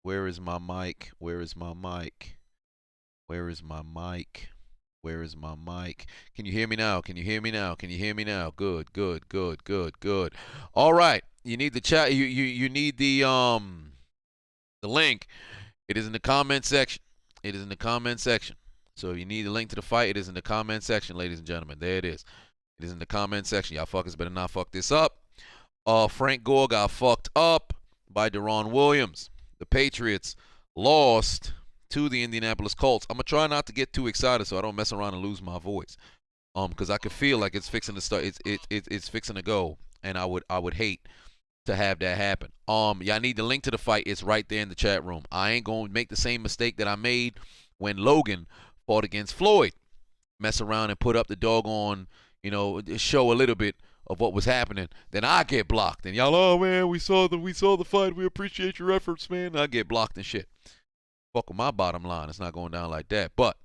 Where is my mic? Where is my mic? Where is my mic? Where is my mic? Can you hear me now? Can you hear me now? Can you hear me now? Good, good, good, good, good. All right. You need the chat. You need the link. It is in the comment section. It is in the comment section. So if you need the link to the fight, it is in the comment section, ladies and gentlemen. There it is. It is in the comment section. Y'all fuckers better not fuck this up. Frank Gore got fucked up by Tyron Williams. The Patriots lost to the Indianapolis Colts. I'm gonna try not to get too excited so I don't mess around and lose my voice. Because I can feel like it's fixing to start. It's fixing to go, and I would hate to have that happen. Y'all need the link to the fight. It's right there in the chat room. I ain't gonna make the same mistake that I made when Logan fought against Floyd. Mess around and put up the doggone, show a little bit of what was happening. Then I get blocked, and y'all, oh man, we saw the fight. We appreciate your efforts, man. I get blocked and shit. Fuck with my bottom line. It's not going down like that. But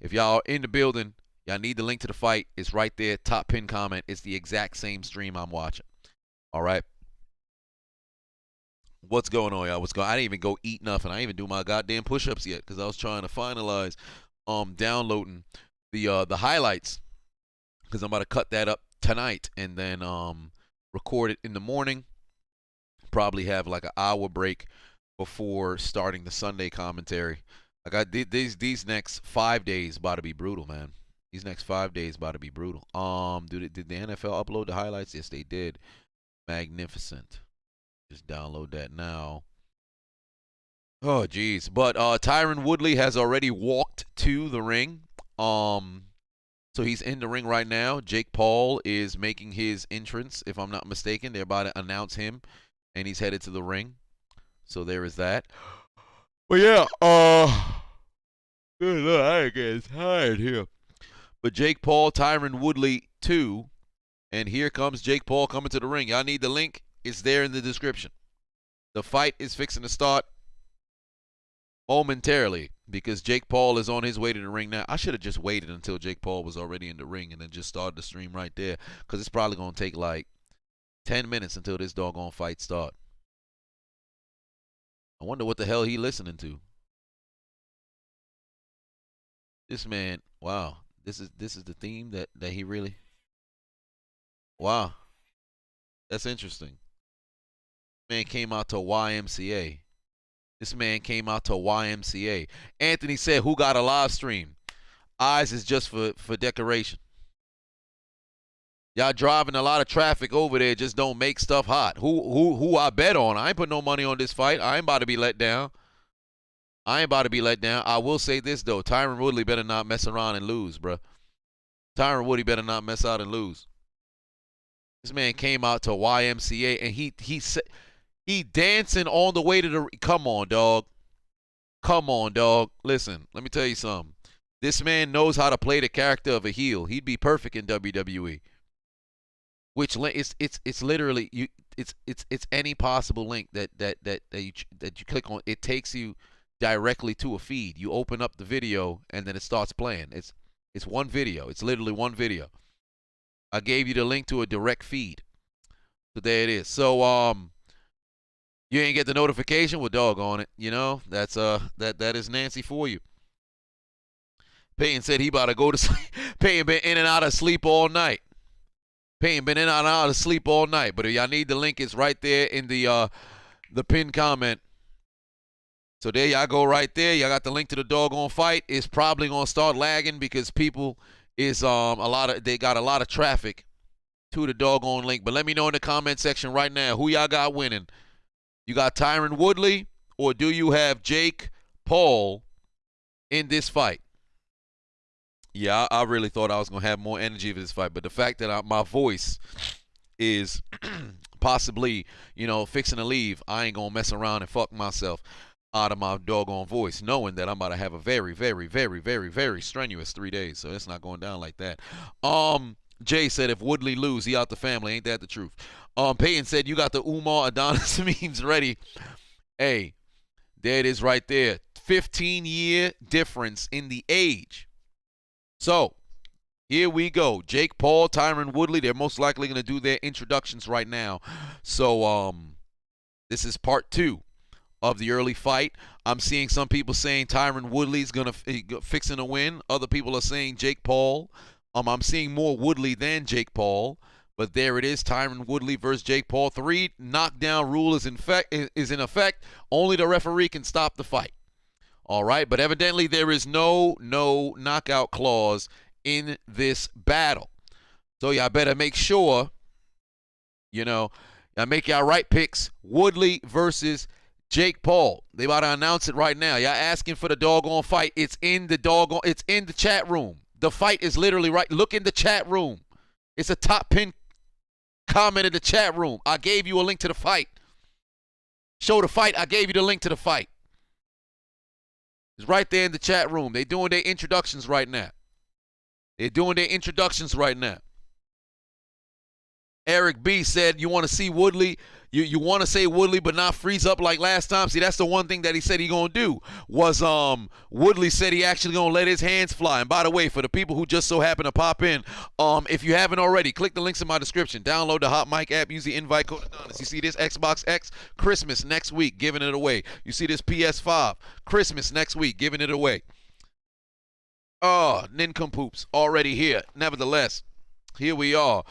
if y'all are in the building, y'all need the link to the fight. It's right there. Top pin comment. It's the exact same stream I'm watching. All right. What's going on, y'all? I didn't even go eat nothing. I didn't even do my goddamn push-ups yet because I was trying to finalize downloading the highlights because I'm about to cut that up tonight and then record it in the morning. Probably have like an hour break before starting the Sunday commentary. I got these next 5 days about to be brutal, man. These next 5 days about to be brutal. Did the NFL upload the highlights? Yes, they did. Magnificent. Just download that now. Oh, geez. But Tyron Woodley has already walked to the ring. So he's in the ring right now. Jake Paul is making his entrance, if I'm not mistaken. They're about to announce him, and he's headed to the ring. So there is that. But yeah, good Lord, I ain't getting tired here. But Jake Paul, Tyron Woodley 2, and here comes Jake Paul coming to the ring. Y'all need the link. It's there in the description. The fight is fixing to start momentarily because Jake Paul is on his way to the ring now. I should have just waited until Jake Paul was already in the ring and then just started the stream right there because it's probably going to take like 10 minutes until this doggone fight starts. I wonder what the hell he listening to. This man, wow. This is the theme that he really. Wow. That's interesting. Man came out to YMCA. This man came out to YMCA. Anthony said, who got a live stream? Eyes is just for decoration. Y'all driving a lot of traffic over there. Just don't make stuff hot. Who I bet on? I ain't put no money on this fight. I ain't about to be let down. I will say this, though. Tyron Woodley better not mess around and lose, bro. Tyron Woodley better not mess out and lose. This man came out to YMCA, and he dancing on the way to the... Come on, dog. Come on, dog. Listen, let me tell you something. This man knows how to play the character of a heel. He'd be perfect in WWE. Which it's literally it's any possible link that you click on. It takes you directly to a feed. You open up the video and then it starts playing. It's one video. It's literally one video. I gave you the link to a direct feed. So there it is. So you ain't get the notification? Well, doggone it. You know, that's that is Nancy for you. Peyton said he about to go to sleep. Peyton been in and out of sleep all night. Peyton been in and out of sleep all night. But if y'all need the link, it's right there in the pinned comment. So there y'all go right there. Y'all got the link to the doggone fight. It's probably gonna start lagging because people is they got a lot of traffic to the doggone link. But let me know in the comment section right now who y'all got winning. You got Tyron Woodley or do you have Jake Paul in this fight? Yeah, I really thought I was going to have more energy for this fight, but the fact that my voice is possibly, fixing to leave, I ain't going to mess around and fuck myself out of my doggone voice, knowing that I'm about to have a very, very, very, very, very strenuous 3 days, so it's not going down like that. Jay said if Woodley lose, he out the family. Ain't that the truth? Peyton said you got the Umar Adonis memes ready. Hey, there it is right there. 15-year difference in the age. So, here we go. Jake Paul, Tyron Woodley, they're most likely going to do their introductions right now. So, this is part 2 of the early fight. I'm seeing some people saying Tyron Woodley's fixing to win. Other people are saying Jake Paul. I'm seeing more Woodley than Jake Paul. But there it is, Tyron Woodley versus Jake Paul. 3 knockdown rule is in effect. Only the referee can stop the fight. All right, but evidently there is no knockout clause in this battle. So y'all better make sure, y'all make y'all right picks. Woodley versus Jake Paul. They about to announce it right now. Y'all asking for the doggone fight. It's in the chat room. The fight is literally right. Look in the chat room. It's a top pin comment in the chat room. I gave you a link to the fight. Show the fight. I gave you the link to the fight. It's right there in the chat room. They're doing their introductions right now. Eric B said, you want to see Woodley? You want to say Woodley but not freeze up like last time? See, that's the one thing that he said he going to do was Woodley said he actually going to let his hands fly. And by the way, for the people who just so happen to pop in, if you haven't already, click the links in my description. Download the Hot Mic app. Use the invite code Adonis. You see this Xbox X? Christmas next week, giving it away. You see this PS5? Christmas next week, giving it away. Oh, nincompoops already here. Nevertheless, here we are.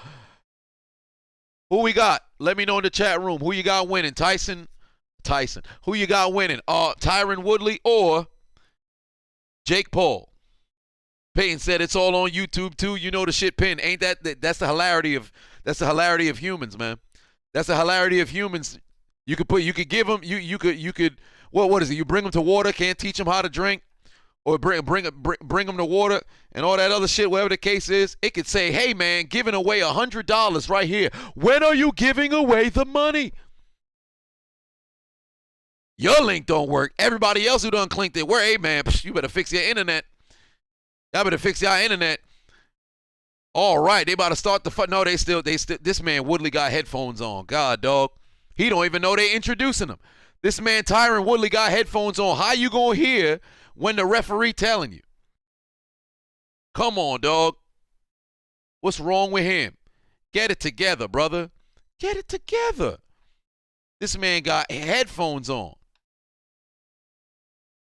Who we got? Let me know in the chat room. Who you got winning? Tyson. Who you got winning? Tyron Woodley or Jake Paul? Payne said it's all on YouTube too. You know the shit, Pin. Ain't that's the hilarity of humans, man. That's the hilarity of humans. You could give them what is it? You bring them to water, can't teach them how to drink. Or bring them to water and all that other shit, whatever the case is. It could say, hey, man, giving away $100 right here. When are you giving away the money? Your link don't work. Everybody else who done clicked it, hey, man, you better fix your internet. Y'all better fix your internet. All right, they about to start the fight. No, they still, this man Woodley got headphones on. God, dog. He don't even know they introducing him. This man Tyron Woodley got headphones on. How you gonna hear when the referee telling you? Come on, dog. What's wrong with him? Get it together, brother. Get it together. This man got headphones on.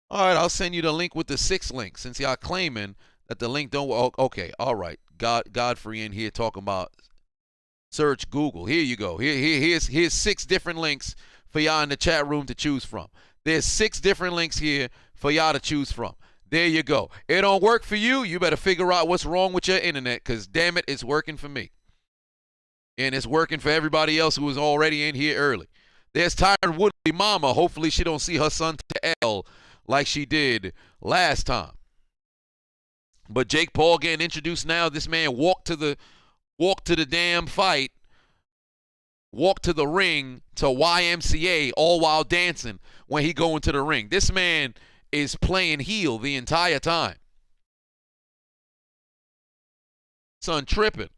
All right, I'll send you the link with the 6 link since y'all claiming that the link don't work. Okay, all right. Godfrey in here talking about search Google. Here you go. Here's 6 different links for y'all in the chat room to choose from. There's 6 different links here for y'all to choose from. There you go. It don't work for you. You better figure out what's wrong with your internet because, damn it, it's working for me. And it's working for everybody else who was already in here early. There's Tyron Woodley mama. Hopefully she don't see her son to L like she did last time. But Jake Paul getting introduced now. This man walked to the damn fight. Walk to the ring to YMCA all while dancing when he go into the ring. This man is playing heel the entire time. Son tripping.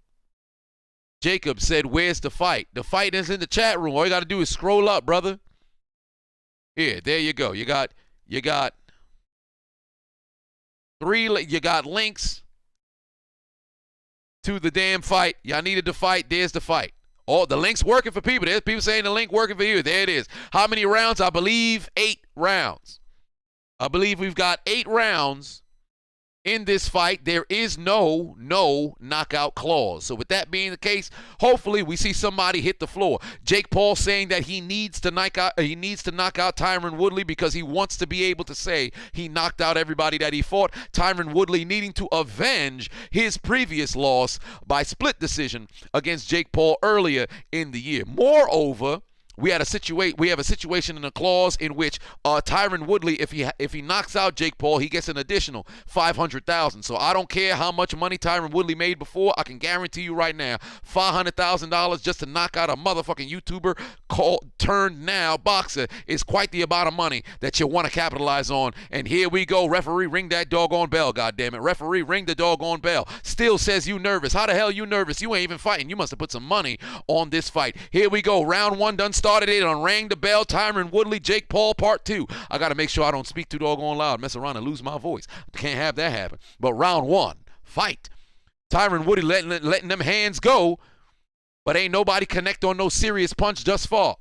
Jacob said, where's the fight? The fight is in the chat room. All you got to do is scroll up, brother. Here, there you go. You got 3, you got links to the damn fight. Y'all needed the fight. There's the fight. Oh, the link's working for people. There's people saying the link working for you. There it is. How many rounds? I believe 8 rounds. I believe we've got 8 rounds in this fight. There is no knockout clause. So with that being the case, hopefully we see somebody hit the floor. Jake Paul saying that he needs to knock out Tyron Woodley because he wants to be able to say he knocked out everybody that he fought. Tyron Woodley needing to avenge his previous loss by split decision against Jake Paul earlier in the year. Moreover, we have a situation in a clause in which Tyron Woodley, if he knocks out Jake Paul, he gets an additional $500,000. So I don't care how much money Tyron Woodley made before. I can guarantee you right now, $500,000 just to knock out a motherfucking YouTuber turned now boxer is quite the amount of money that you want to capitalize on. And here we go. Referee, ring that doggone bell. Goddammit. Referee, ring the doggone bell. Still says you nervous. How the hell you nervous? You ain't even fighting. You must have put some money on this fight. Here we go. Round 1 done started. It on rang the bell. Tyron Woodley, Jake Paul, part 2. I got to make sure I don't speak too doggone loud, mess around and lose my voice. Can't have that happen. But round 1, fight. Tyron Woodley letting them hands go, but ain't nobody connect on no serious punch thus far.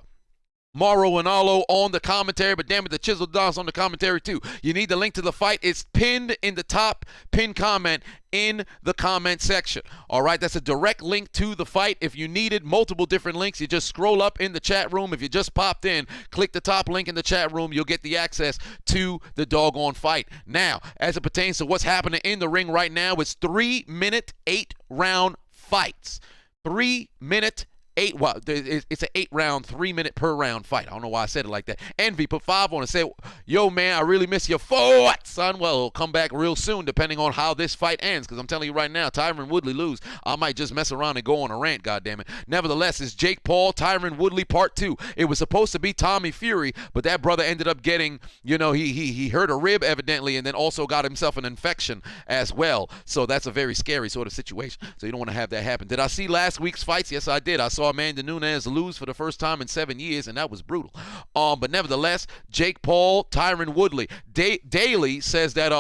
Mauro Ranallo on the commentary, but damn it, the Chiseled Adonis on the commentary too. You need the link to the fight. It's pinned in the top pinned comment in the comment section. All right, that's a direct link to the fight. If you needed multiple different links, you just scroll up in the chat room. If you just popped in, click the top link in the chat room. You'll get the access to the doggone fight. Now, as it pertains to what's happening in the ring right now, it's 3-minute, 8-round fights. 3-minute, it's an 8-round, 3-minute per round fight. I don't know why I said it like that. Envy put 5 on and said, yo, man, I really miss your fight, son. Well, it'll come back real soon depending on how this fight ends, because I'm telling you right now, Tyron Woodley lose. I might just mess around and go on a rant, goddammit. Nevertheless, it's Jake Paul, Tyron Woodley Part 2. It was supposed to be Tommy Fury, but that brother ended up getting, he hurt a rib evidently, and then also got himself an infection as well. So that's a very scary sort of situation. So you don't want to have that happen. Did I see last week's fights? Yes, I did. I saw Amanda Nunes lose for the first time in 7 years, and that was brutal. But nevertheless, Jake Paul, Tyron Woodley. Daly says that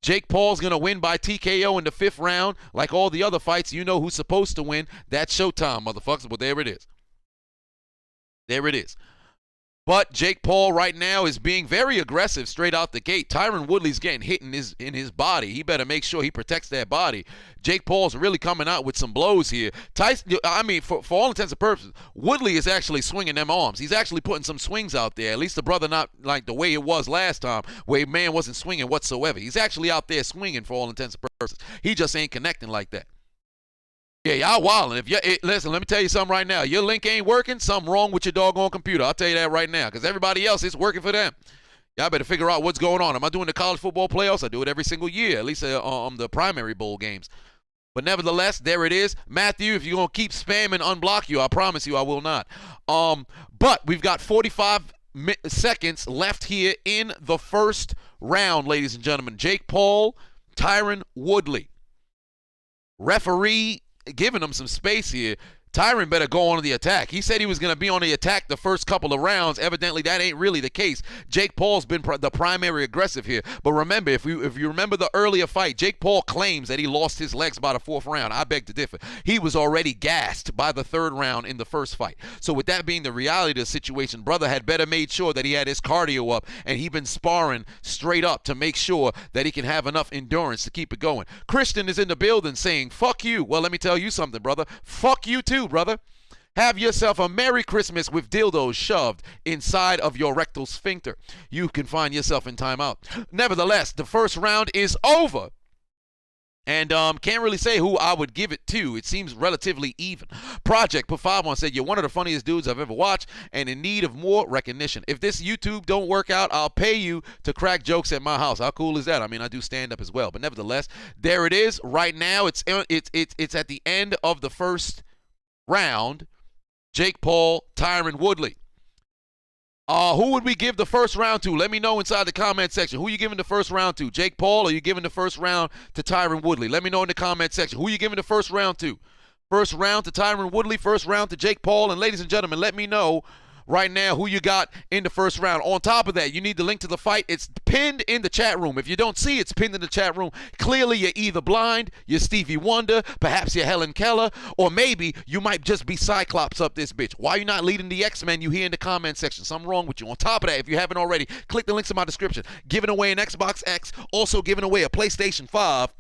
Jake Paul's going to win by TKO in the 5th round. Like all the other fights, you know who's supposed to win. That's showtime, motherfuckers. But there it is. There it is. But Jake Paul right now is being very aggressive straight out the gate. Tyron Woodley's getting hit in his body. He better make sure he protects that body. Jake Paul's really coming out with some blows here. For all intents and purposes, Woodley is actually swinging them arms. He's actually putting some swings out there. At least the brother not like the way it was last time, where man wasn't swinging whatsoever. He's actually out there swinging for all intents and purposes. He just ain't connecting like that. Yeah, y'all wildin'. Listen, let me tell you something right now. Your link ain't working, something wrong with your doggone computer. I'll tell you that right now, because everybody else, it's working for them. Y'all better figure out what's going on. Am I doing the college football playoffs? I do it every single year, at least the primary bowl games. But nevertheless, there it is. Matthew, if you're going to keep spamming, unblock you. I promise you I will not. But we've got 45 seconds left here in the first round, ladies and gentlemen. Jake Paul, Tyron Woodley. Referee giving him some space here. Tyron better go on the attack. He said he was going to be on the attack the first couple of rounds. Evidently, that ain't really the case. Jake Paul's been the primary aggressive here. But remember, if you remember the earlier fight, Jake Paul claims that he lost his legs by the 4th round. I beg to differ. He was already gassed by the 3rd round in the first fight. So with that being the reality of the situation, brother had better made sure that he had his cardio up, and he been sparring straight up to make sure that he can have enough endurance to keep it going. Christian is in the building saying, fuck you. Well, let me tell you something, brother. Fuck you too, brother. Have yourself a Merry Christmas with dildos shoved inside of your rectal sphincter. You can find yourself in timeout. Nevertheless, the first round is over. And can't really say who I would give it to. It seems relatively even. Project put 5 on, said, you're one of the funniest dudes I've ever watched and in need of more recognition. If this YouTube don't work out, I'll pay you to crack jokes at my house. How cool is that? I mean, I do stand up as well. But nevertheless, there it is. Right now, it's at the end of the first round. Jake Paul, Tyron Woodley. Who would we give the first round to? Let me know inside the comment section. Who are you giving the first round to? Jake Paul, or are you giving the first round to Tyron Woodley? Let me know in the comment section. Who are you giving the first round to? First round to Tyron Woodley, first round to Jake Paul. And ladies and gentlemen, let me know right now who you got in the first round. On top of that, you need the link to the fight. It's pinned in the chat room. If you don't see it's pinned in the chat room, clearly you're either blind, you're Stevie Wonder, perhaps you're Helen Keller, or maybe you might just be Cyclops up this bitch. Why are you not leading the X-Men? You hear in the comment section. Something wrong with you. On top of that, if you haven't already, click the links in my description. Giving away an Xbox X, also giving away a PlayStation 5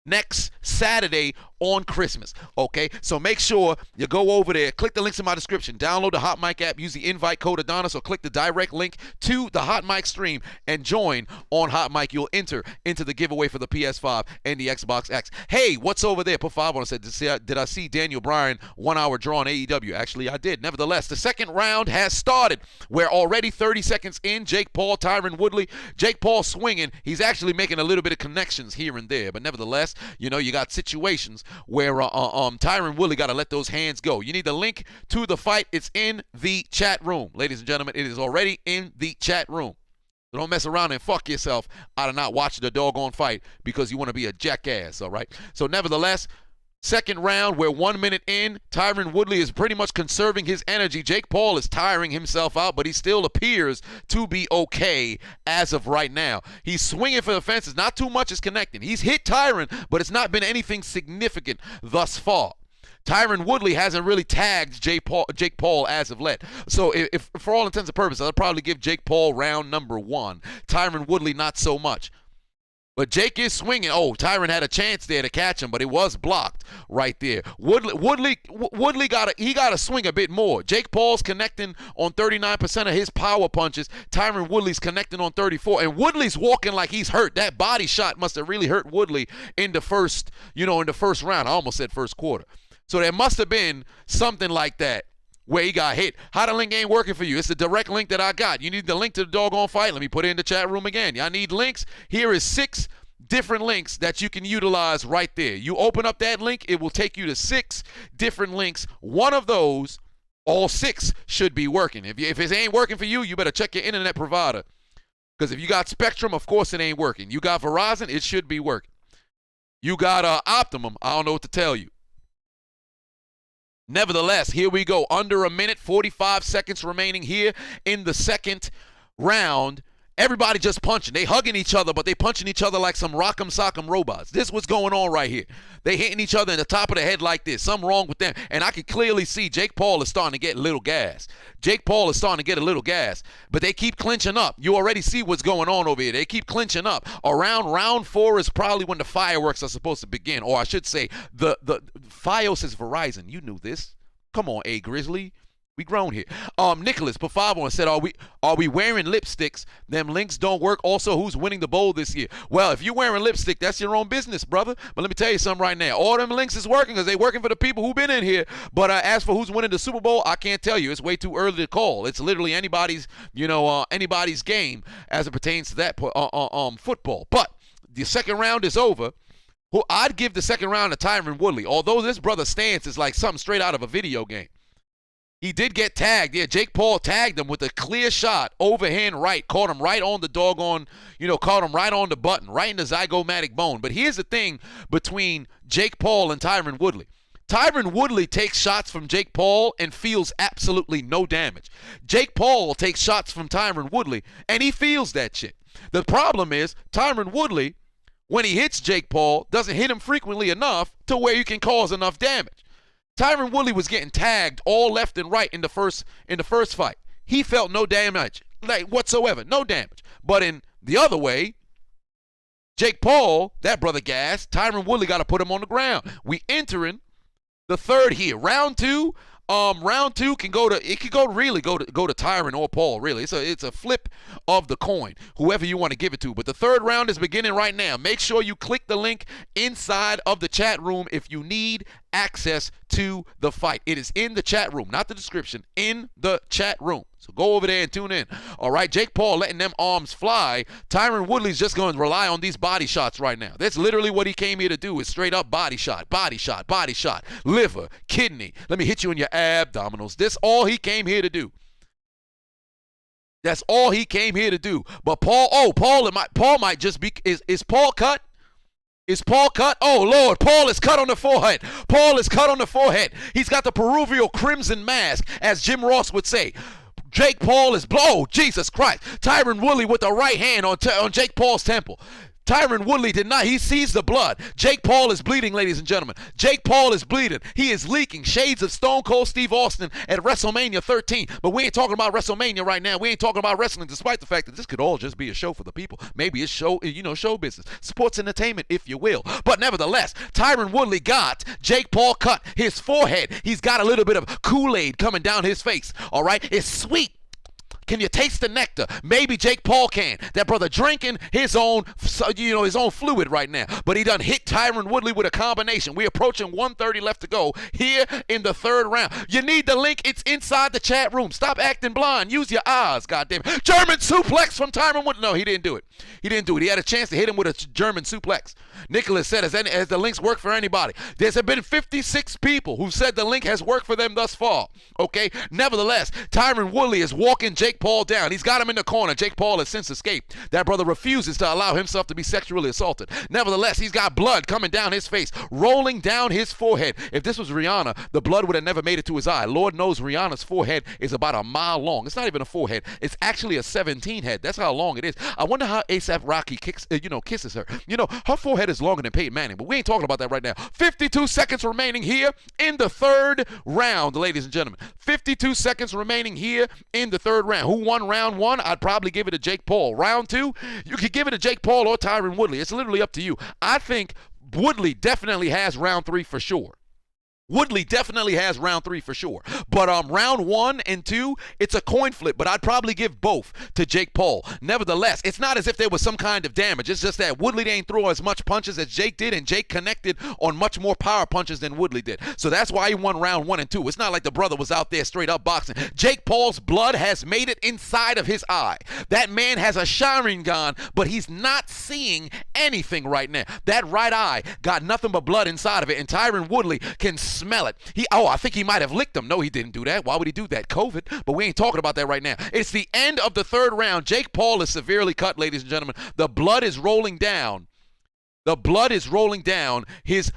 next Saturday on Christmas. Okay, so make sure you go over there, click the links in my description, download the Hot Mic app, use the invite code Adonis, or click the direct link to the Hot Mic stream and join on Hot Mic. You'll enter into the giveaway for the PS5 and the Xbox X. Hey, what's over there? Put 5 on and said, did I see Daniel Bryan 1 hour draw on AEW? Actually, I did. Nevertheless, the second round has started. We're already 30 seconds in. Jake Paul, Tyron Woodley. Jake Paul swinging. He's actually making a little bit of connections here and there, but nevertheless, you know, you got situations where Tyron Woodley got to let those hands go. You need the link to the fight. It's in the chat room. Ladies and gentlemen, it is already in the chat room. So don't mess around and fuck yourself out of not watching the doggone fight because you want to be a jackass, all right? So nevertheless, second round, we're 1 minute in. Tyron Woodley is pretty much conserving his energy. Jake Paul is tiring himself out, but he still appears to be okay as of right now. He's swinging for the fences. Not too much is connecting. He's hit Tyron, but it's not been anything significant thus far. Tyron Woodley hasn't really tagged Jake Paul as of late. So if for all intents and purposes, I'd probably give Jake Paul round number 1. Tyron Woodley, not so much. But Jake is swinging. Oh, Tyron had a chance there to catch him, but it was blocked right there. Woodley got to swing a bit more. Jake Paul's connecting on 39% of his power punches. Tyron Woodley's connecting on 34%. And Woodley's walking like he's hurt. That body shot must have really hurt Woodley in the first round. I almost said first quarter. So there must have been something like that where he got hit. How the link ain't working for you? It's the direct link that I got. You need the link to the doggone fight. Let me put it in the chat room again. Y'all need links? Here is 6 different links that you can utilize right there. You open up that link, it will take you to 6 different links. One of those, all 6 should be working. If it ain't working for you, you better check your internet provider. Because if you got Spectrum, of course it ain't working. You got Verizon, it should be working. You got Optimum, I don't know what to tell you. Nevertheless, here we go. Under a minute, 45 seconds remaining here in the second round. Everybody just punching. They hugging each other, but they punching each other like some rock'em sock'em robots. This is what's going on right here. They hitting each other in the top of the head like this. Something wrong with them. And I can clearly see Jake Paul is starting to get a little gas. Jake Paul is starting to get a little gas. But they keep clinching up. You already see what's going on over here. They keep clinching up. Around round 4 is probably when the fireworks are supposed to begin. Or I should say, the Fios is Verizon. You knew this. Come on, A Grizzly. We grown here. Nicholas Pafavo said, are we wearing lipsticks? Them links don't work. Also, who's winning the bowl this year? Well, if you're wearing lipstick, that's your own business, brother. But let me tell you something right now. All them links is working because they working for the people who've been in here. But as for who's winning the Super Bowl, I can't tell you. It's way too early to call. It's literally anybody's game as it pertains to that football. But the second round is over. Well, I'd give the second round to Tyron Woodley, although this brother's stance is like something straight out of a video game. He did get tagged. Yeah, Jake Paul tagged him with a clear shot, overhand right, caught him right on the doggone, caught him right on the button, right in the zygomatic bone. But here's the thing between Jake Paul and Tyron Woodley. Tyron Woodley takes shots from Jake Paul and feels absolutely no damage. Jake Paul takes shots from Tyron Woodley, and he feels that shit. The problem is Tyron Woodley, when he hits Jake Paul, doesn't hit him frequently enough to where you can cause enough damage. Tyron Woodley was getting tagged all left and right in the first fight. He felt no damage, like whatsoever, no damage. But in the other way, Jake Paul, that brother gas, Tyron Woodley got to put him on the ground. We entering the third here. Round 2. Round 2 can go to Tyron or Paul, really. It's a flip of the coin, whoever you want to give it to. But the third round is beginning right now. Make sure you click the link inside of the chat room if you need access to the fight. It is in the chat room, not the description, in the chat room. So go over there and tune in. All right, Jake Paul letting them arms fly. Tyron Woodley's just going to rely on these body shots right now. That's literally what he came here to do, is straight up body shot, body shot, body shot, liver, kidney. Let me hit you in your abdominals. That's all he came here to do. That's all he came here to do. But Paul might just be, is Paul cut? Is Paul cut? Oh, Lord, Paul is cut on the forehead. Paul is cut on the forehead. He's got the peruvial crimson mask, as Jim Ross would say. Jake Paul is Jesus Christ. Tyron Woodley with the right hand on Jake Paul's temple. Tyron Woodley did not. He sees the blood. Jake Paul is bleeding, ladies and gentlemen. Jake Paul is bleeding. He is leaking. Shades of Stone Cold Steve Austin at WrestleMania 13. But we ain't talking about WrestleMania right now. We ain't talking about wrestling, despite the fact that this could all just be a show for the people. Maybe it's show business. Sports entertainment, if you will. But nevertheless, Tyron Woodley got Jake Paul cut his forehead. He's got a little bit of Kool-Aid coming down his face. All right? It's sweet. Can you taste the nectar? Maybe Jake Paul can. That brother drinking his own fluid right now. But he done hit Tyron Woodley with a combination. We're approaching 1:30 left to go here in the third round. You need the link. It's inside the chat room. Stop acting blind. Use your eyes, goddamn. German suplex from Tyron Woodley. No, he didn't do it. He didn't do it. He had a chance to hit him with a German suplex. Nicholas said, has the links worked for anybody? There's been 56 people who said the link has worked for them thus far. Okay? Nevertheless, Tyron Woodley is walking Jake Jake Paul down. He's got him in the corner. Jake Paul has since escaped. That brother refuses to allow himself to be sexually assaulted. Nevertheless, he's got blood coming down his face, rolling down his forehead. If this was Rihanna, the blood would have never made it to his eye. Lord knows Rihanna's forehead is about a mile long. It's not even a forehead. It's actually a 17 head. That's how long it is. I wonder how A$AP Rocky kisses her. Her forehead is longer than Peyton Manning, but we ain't talking about that right now. 52 seconds remaining here in the third round, ladies and gentlemen. 52 seconds remaining here in the third round. Who won round one? I'd probably give it to Jake Paul. Round two, you could give it to Jake Paul or Tyron Woodley. It's literally up to you. I think Woodley definitely has round three for sure. Woodley definitely has round three for sure. But round one and two, it's a coin flip. But I'd probably give both to Jake Paul. Nevertheless, it's not as if there was some kind of damage. It's just that Woodley didn't throw as much punches as Jake did, and Jake connected on much more power punches than Woodley did. So that's why he won round one and two. It's not like the brother was out there straight up boxing. Jake Paul's blood has made it inside of his eye. That man has a Sharingan, but he's not seeing anything right now. That right eye got nothing but blood inside of it, and Tyron Woodley can smell it. I think he might have licked him. No, he didn't do that. Why would he do that? COVID. But we ain't talking about that right now. It's the end of the third round. Jake Paul is severely cut, ladies and gentlemen. The blood is rolling down. The blood is rolling down his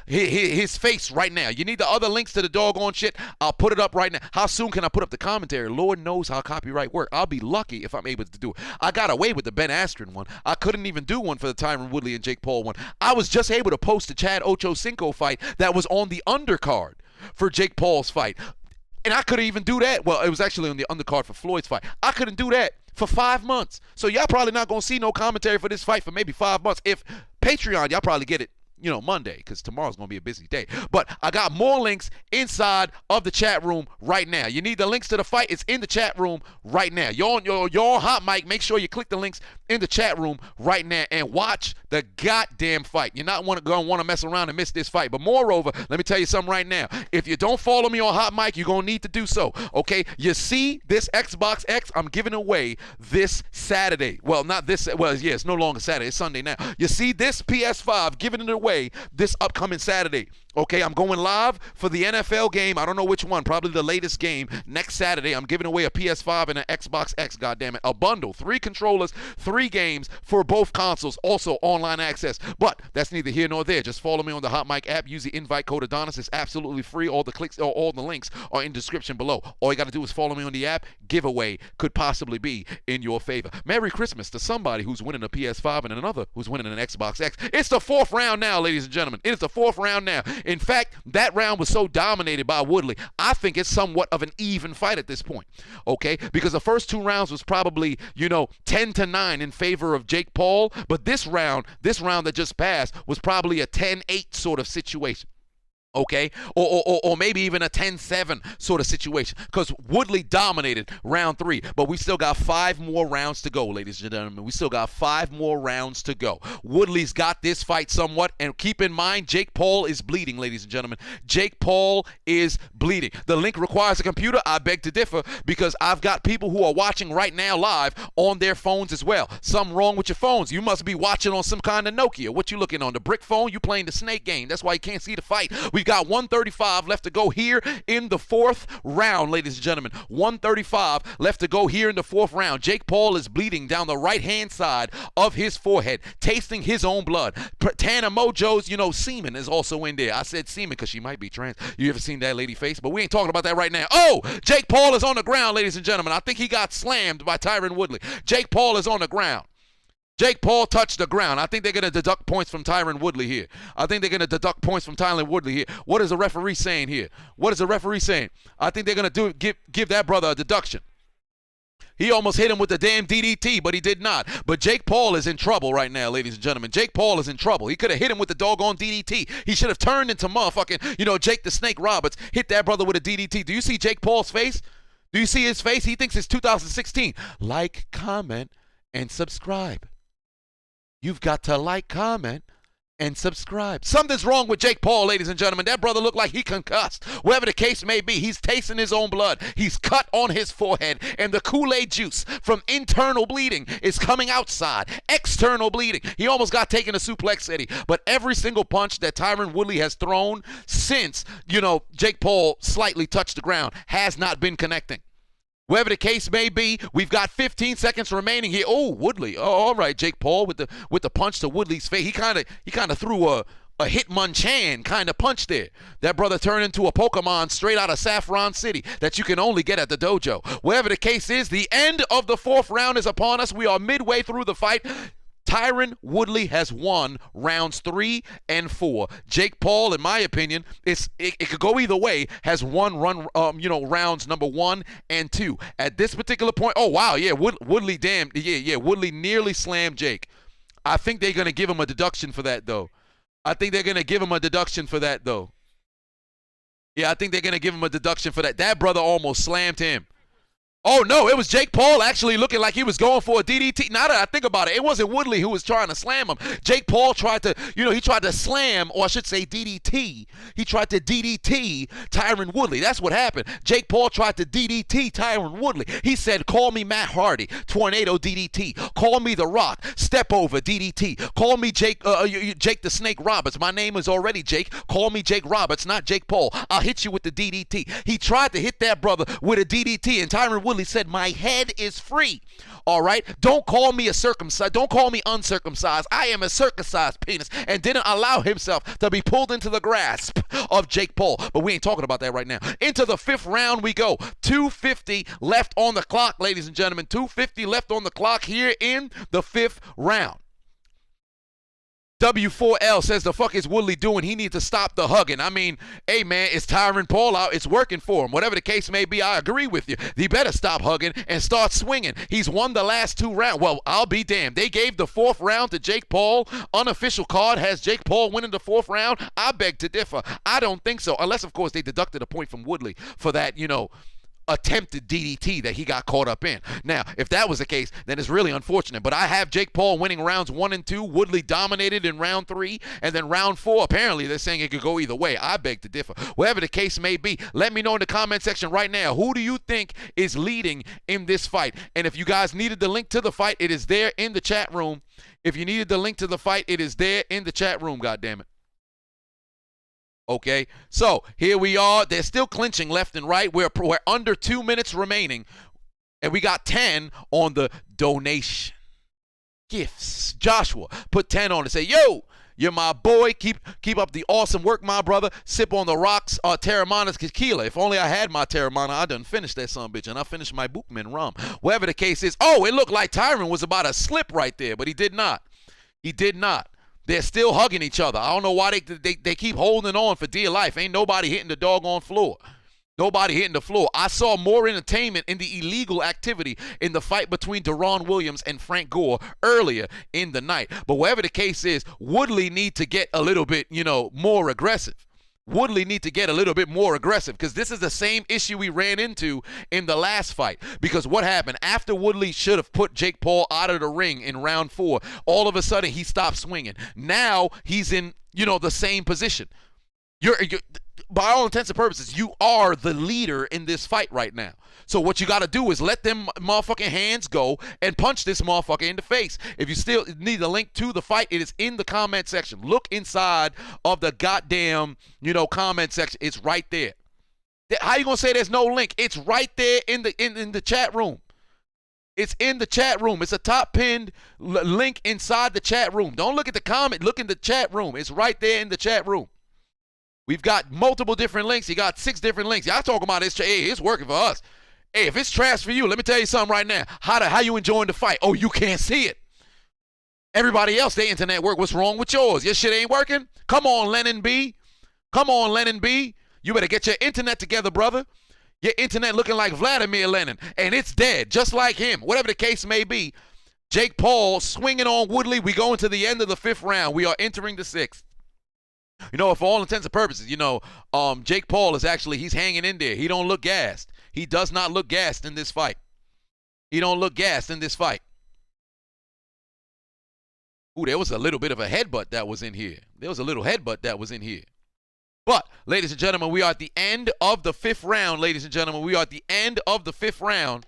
face right now. You need the other links to the doggone shit? I'll put it up right now. How soon can I put up the commentary? Lord knows how copyright works. I'll be lucky if I'm able to do it. I got away with the Ben Askren one. I couldn't even do one for the Tyron Woodley and Jake Paul one. I was just able to post the Chad Ochocinco fight that was on the undercard for Jake Paul's fight. And I couldn't even do that. Well, it was actually on the undercard for Floyd's fight. I couldn't do that for 5 months. So y'all probably not going to see no commentary for this fight for maybe 5 months. If Patreon, y'all probably get it, Monday, because tomorrow's going to be a busy day. But I got more links inside of the chat room right now. You need the links to the fight. It's in the chat room right now. You're on hot mic. Make sure you click the links in the chat room right now and watch the goddamn fight. You're not going to want to mess around and miss this fight. But moreover, let me tell you something right now. If you don't follow me on hot mic, you're going to need to do so, okay? You see this Xbox X I'm giving away this Saturday. Well, not this. Well, yeah, it's no longer Saturday. It's Sunday now. You see this PS5 giving it away this upcoming Saturday. Okay, I'm going live for the NFL game. I don't know which one, probably the latest game. Next Saturday, I'm giving away a PS5 and an Xbox X, goddammit. A bundle, 3 controllers, 3 games for both consoles, also online access. But that's neither here nor there. Just follow me on the Hot Mic app. Use the invite code Adonis. It's absolutely free. All the links are in the description below. All you got to do is follow me on the app. Giveaway could possibly be in your favor. Merry Christmas to somebody who's winning a PS5 and another who's winning an Xbox X. It's the 4th round now, ladies and gentlemen. It is the 4th round now. In fact, that round was so dominated by Woodley, I think it's somewhat of an even fight at this point, okay? Because the first 2 rounds was probably, 10-9 in favor of Jake Paul, but this round that just passed was probably a 10-8 sort of situation. Okay, or maybe even a 10-7 sort of situation, because Woodley dominated round 3, but we still got 5 more rounds to go, ladies and gentlemen. We still got 5 more rounds to go. Woodley's got this fight somewhat, and keep in mind, Jake Paul is bleeding, ladies and gentlemen. Jake Paul is bleeding. The link requires a computer. I beg to differ, because I've got people who are watching right now live on their phones as well. Something wrong with your phones. You must be watching on some kind of Nokia. What you looking on, the brick phone? You playing the snake game. That's why you can't see the fight. We've got 135 left to go here in the 4th round, ladies and gentlemen. 135 left to go here in the 4th round. Jake Paul is bleeding down the right-hand side of his forehead, tasting his own blood. Tana Mojo's, semen is also in there. I said semen because she might be trans. You ever seen that lady face? But we ain't talking about that right now. Oh, Jake Paul is on the ground, ladies and gentlemen. I think he got slammed by Tyron Woodley. Jake Paul is on the ground. Jake Paul touched the ground. I think they're going to deduct points from Tyron Woodley here. What is the referee saying here? What is the referee saying? I think they're going to give that brother a deduction. He almost hit him with the damn DDT, but he did not. But Jake Paul is in trouble right now, ladies and gentlemen. Jake Paul is in trouble. He could have hit him with the doggone DDT. He should have turned into motherfucking, Jake the Snake Roberts, hit that brother with a DDT. Do you see Jake Paul's face? Do you see his face? He thinks it's 2016. Like, comment, and subscribe. You've got to like, comment, and subscribe. Something's wrong with Jake Paul, ladies and gentlemen. That brother looked like he concussed. Whatever the case may be, he's tasting his own blood. He's cut on his forehead, and the Kool-Aid juice from internal bleeding is coming outside. External bleeding. He almost got taken to suplex city, but every single punch that Tyron Woodley has thrown since, Jake Paul slightly touched the ground has not been connecting. Whatever the case may be, we've got 15 seconds remaining here. Oh, Woodley. Oh, all right, Jake Paul with the punch to Woodley's face. He kind of threw a Hitmonchan kind of punch there. That brother turned into a Pokemon straight out of Saffron City that you can only get at the dojo. Whatever the case is, the end of the 4th round is upon us. We are midway through the fight. Tyron Woodley has won rounds 3 and 4. Jake Paul, in my opinion, it could go either way, has won rounds number 1 and 2. At this particular point, oh wow, yeah, Woodley, Woodley nearly slammed Jake. I think they're gonna give him a deduction for that though. Yeah, I think they're gonna give him a deduction for that. That brother almost slammed him. Oh, no, it was Jake Paul actually looking like he was going for a DDT. Now that I think about it, it wasn't Woodley who was trying to slam him. Jake Paul tried to, he tried to slam, or I should say DDT. He tried to DDT Tyron Woodley. That's what happened. Jake Paul tried to DDT Tyron Woodley. He said, call me Matt Hardy, Tornado DDT. Call me The Rock, Step Over DDT. Call me Jake the Snake Roberts. My name is already Jake. Call me Jake Roberts, not Jake Paul. I'll hit you with the DDT. He tried to hit that brother with a DDT, and Tyron Woodley said, my head is free. All right, don't call me don't call me uncircumcised. I am a circumcised penis, and didn't allow himself to be pulled into the grasp of Jake Paul. But we ain't talking about that right now. Into the 5th round we go. 2:50 left on the clock, ladies and gentlemen. 2:50 left on the clock here in the 5th round. W4L says, the fuck is Woodley doing? He needs to stop the hugging. I mean, hey, man, it's Tyron Paul out. It's working for him. Whatever the case may be, I agree with you. He better stop hugging and start swinging. He's won the last 2 rounds. Well, I'll be damned. They gave the 4th round to Jake Paul. Unofficial card has Jake Paul winning the 4th round. I beg to differ. I don't think so. Unless, of course, they deducted a point from Woodley for that, attempted DDT that he got caught up in. Now, if that was the case, then it's really unfortunate. But I have Jake Paul winning rounds 1 and 2. Woodley dominated in round 3. And then round 4, apparently they're saying it could go either way. I beg to differ. Whatever the case may be, let me know in the comment section right now. Who do you think is leading in this fight? And if you guys needed the link to the fight, it is there in the chat room. If you needed the link to the fight, it is there in the chat room, goddammit. Okay, so here we are. They're still clinching left and right. We're under 2 minutes remaining, and we got 10 on the donation gifts. Joshua put 10 on and say, yo, you're my boy. Keep up the awesome work, my brother. Sip on the rocks, Terramana's tequila. If only I had my Terramana, I done finished that son of a bitch, and I finished my Bookman rum. Whatever the case is. Oh, it looked like Tyron was about to slip right there, but he did not. He did not. They're still hugging each other. I don't know why they keep holding on for dear life. Ain't nobody hitting the doggone floor. Nobody hitting the floor. I saw more entertainment in the illegal activity in the fight between Deron Williams and Frank Gore earlier in the night. But whatever the case is, Woodley need to get a little bit, more aggressive. Woodley need to get a little bit more aggressive, because this is the same issue we ran into in the last fight. Because what happened after Woodley should have put Jake Paul out of the ring in round 4, all of a sudden he stopped swinging. Now he's in, the same position. You're by all intents and purposes, you are the leader in this fight right now. So what you got to do is let them motherfucking hands go and punch this motherfucker in the face. If you still need the link to the fight, it is in the comment section. Look inside of the goddamn, comment section. It's right there. How you gonna say there's no link? It's right there in the chat room. It's in the chat room. It's a top pinned link inside the chat room. Don't look at the comment. Look in the chat room. It's right there in the chat room. We've got multiple different links. You got 6 different links. Y'all talking about this. Hey, it's working for us. Hey, if it's trash for you, let me tell you something right now. How you enjoying the fight? Oh, you can't see it. Everybody else, their internet work. What's wrong with yours? Your shit ain't working? Come on, Lennon B. Come on, Lennon B. You better get your internet together, brother. Your internet looking like Vladimir Lenin, and it's dead, just like him. Whatever the case may be, Jake Paul swinging on Woodley. We go into the end of the 5th round. We are entering the 6th. For all intents and purposes, Jake Paul is he's hanging in there. He don't look gassed. He does not look gassed in this fight. He don't look gassed in this fight. Ooh, there was a little bit of a headbutt that was in here. But, ladies and gentlemen, we are at the end of the 5th round, ladies and gentlemen. We are at the end of the 5th round.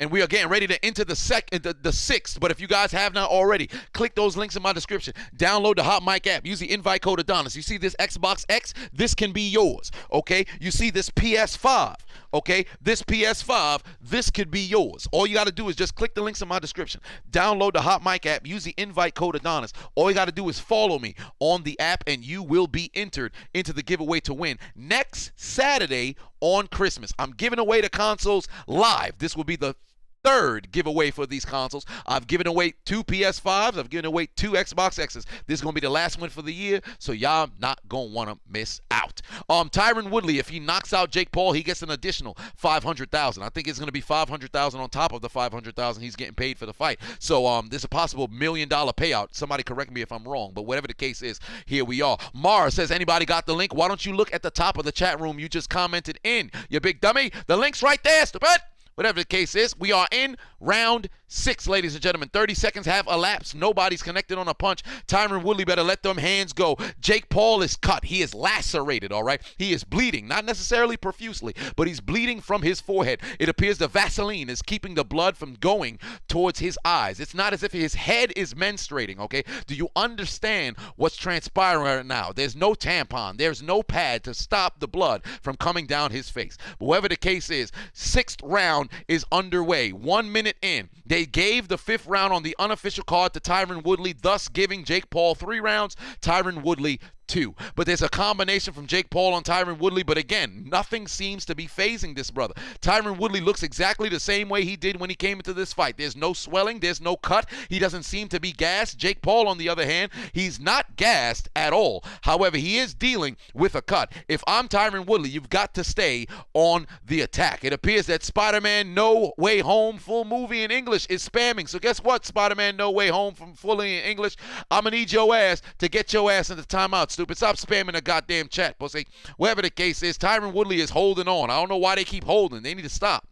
And we are getting ready to enter the 6th. But if you guys have not already, click those links in my description. Download the Hot Mic app. Use the invite code Adonis. You see this Xbox X? This can be yours, okay? You see this PS5? okay, this PS5, this could be yours. All you got to do is just click the links in my description. Download the Hot Mic app. Use the invite code Adonis. All you got to do is follow me on the app, and you will be entered into the giveaway to win next Saturday on Christmas. I'm giving away the consoles live. This will be the third giveaway for these consoles. I've given away 2 PS5s. I've given away 2 Xbox X's. This is going to be the last one for the year, so y'all not going to want to miss out. Tyron Woodley, if he knocks out Jake Paul, he gets an additional $500,000. I think it's going to be $500,000 on top of the $500,000 he's getting paid for the fight. So there's a possible $1 million payout. Somebody correct me if I'm wrong, but whatever the case is, here we are. Mara says, anybody got the link? Why don't you look at the top of the chat room you just commented in, you big dummy? The link's right there, stupid. Whatever the case is, we are in round 6, ladies and gentlemen. 30 seconds have elapsed. Nobody's connected on a punch. Tyron Woodley better let them hands go. Jake Paul is cut. He is lacerated, all right? He is bleeding, not necessarily profusely, but he's bleeding from his forehead. It appears the Vaseline is keeping the blood from going towards his eyes. It's not as if his head is menstruating, okay? Do you understand what's transpiring right now? There's no tampon. There's no pad to stop the blood from coming down his face. But whatever the case is, 6th round is underway. 1 minute in. They gave the 5th round on the unofficial card to Tyron Woodley, thus giving Jake Paul 3 rounds, Tyron Woodley 2. But there's a combination from Jake Paul on Tyron Woodley, but again, nothing seems to be phasing this brother. Tyron Woodley looks exactly the same way he did when he came into this fight. There's no swelling, there's no cut. He doesn't seem to be gassed. Jake Paul, on the other hand, he's not gassed at all. However, he is dealing with a cut. If I'm Tyron Woodley, you've got to stay on the attack. It appears that Spider-Man No Way Home full movie in English is spamming. So guess what, Spider-Man No Way Home from fully in English? I'm going to need your ass to get your ass into timeout, stupid. Stop spamming the goddamn chat, pussy. Whatever the case is, Tyron Woodley is holding on. I don't know why they keep holding. They need to stop.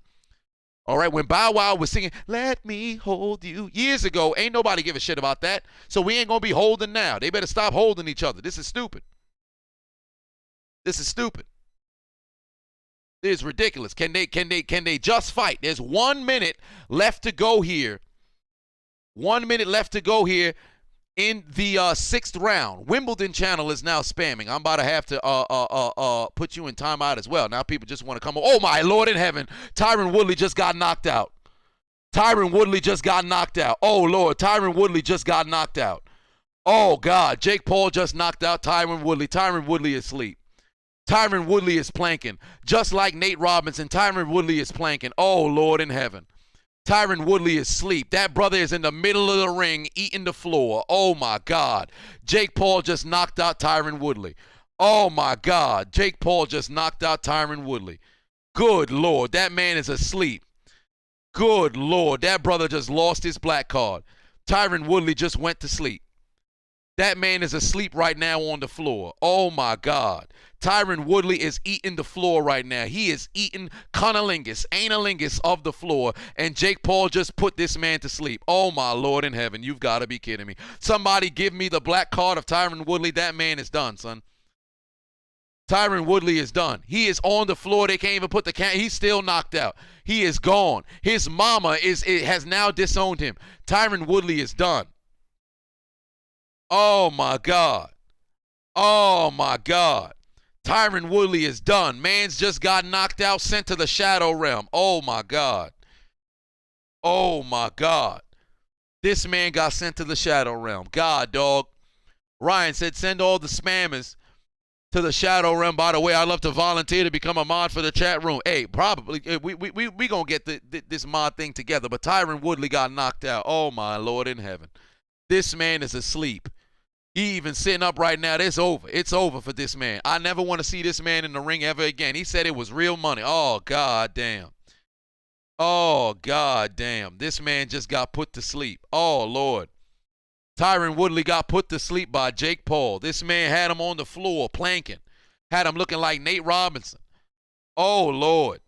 All right, when Bow Wow was singing, "Let Me Hold You," years ago, ain't nobody give a shit about that. So we ain't going to be holding now. They better stop holding each other. This is stupid. This is stupid. This is ridiculous. Can they just fight? There's 1 minute left to go here. 1 minute left to go here in the 6th round. Wimbledon channel is now spamming. I'm about to have to put you in timeout as well. Now people just want to come. Oh my Lord in heaven! Tyron Woodley just got knocked out. Tyron Woodley just got knocked out. Oh Lord, Tyron Woodley just got knocked out. Oh God, Jake Paul just knocked out Tyron Woodley. Tyron Woodley is asleep. Tyron Woodley is planking. Just like Nate Robinson, Tyron Woodley is planking. Oh Lord in heaven. Tyron Woodley is asleep. That brother is in the middle of the ring eating the floor. Oh, my God. Jake Paul just knocked out Tyron Woodley. Oh, my God. Jake Paul just knocked out Tyron Woodley. Good Lord. That man is asleep. Good Lord. That brother just lost his black card. Tyron Woodley just went to sleep. That man is asleep right now on the floor. Oh, my God. Tyron Woodley is eating the floor right now. He is eating cunnilingus, analingus of the floor, and Jake Paul just put this man to sleep. Oh, my Lord in heaven. You've got to be kidding me. Somebody give me the black card of Tyron Woodley. That man is done, son. Tyron Woodley is done. He is on the floor. They can't even put the he's still knocked out. He is gone. His mama has now disowned him. Tyron Woodley is done. Oh, my God. Oh, my God. Tyron Woodley is done. Man's just got knocked out, sent to the shadow realm. Oh, my God. Oh, my God. This man got sent to the shadow realm. God, dog. Ryan said, send all the spammers to the shadow realm. By the way, I'd love to volunteer to become a mod for the chat room. Hey, probably. We going to get this mod thing together. But Tyron Woodley got knocked out. Oh, my Lord in heaven. This man is asleep. He even sitting up right now. It's over. It's over for this man. I never want to see this man in the ring ever again. He said it was real money. Oh, God damn. Oh, God damn. This man just got put to sleep. Oh, Lord. Tyron Woodley got put to sleep by Jake Paul. This man had him on the floor planking. Had him looking like Nate Robinson. Oh, Lord.